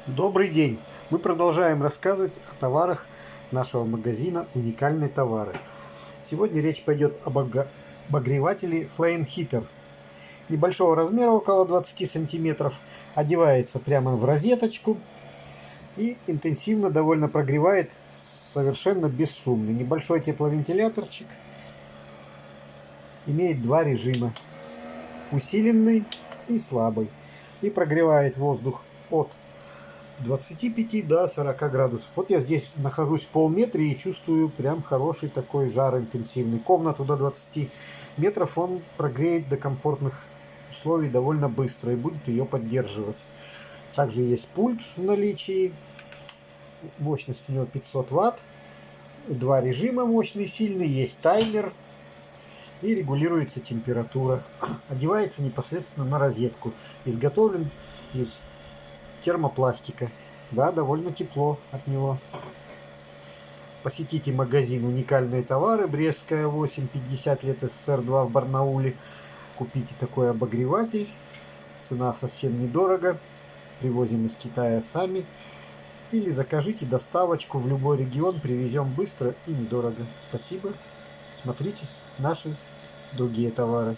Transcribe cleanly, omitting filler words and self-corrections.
Добрый день! Мы продолжаем рассказывать о товарах нашего магазина «Уникальные товары». Сегодня речь пойдет об обогревателе Flame Heater. Небольшого размера, около 20 сантиметров, одевается прямо в розеточку и интенсивно довольно прогревает совершенно бесшумно. Небольшой тепловентиляторчик имеет два режима: усиленный и слабый, и прогревает воздух от 25 до 40 градусов. Вот я здесь нахожусь в полметре и чувствую прям хороший такой жар интенсивный. Комнату до 20 метров он прогреет до комфортных условий довольно быстро и будет ее поддерживать. Также есть пульт в наличии. Мощность у него 500 ватт. Два режима: мощный и сильный. Есть таймер. И регулируется температура. Одевается непосредственно на розетку. Изготовлен из термопластика. Да, довольно тепло от него. Посетите магазин «Уникальные товары», Брестская 8, 50 лет, СССР 2 в Барнауле. Купите такой обогреватель. Цена совсем недорого. Привозим из Китая сами. Или закажите доставочку в любой регион. Привезем быстро и недорого. Спасибо. Смотрите наши другие товары.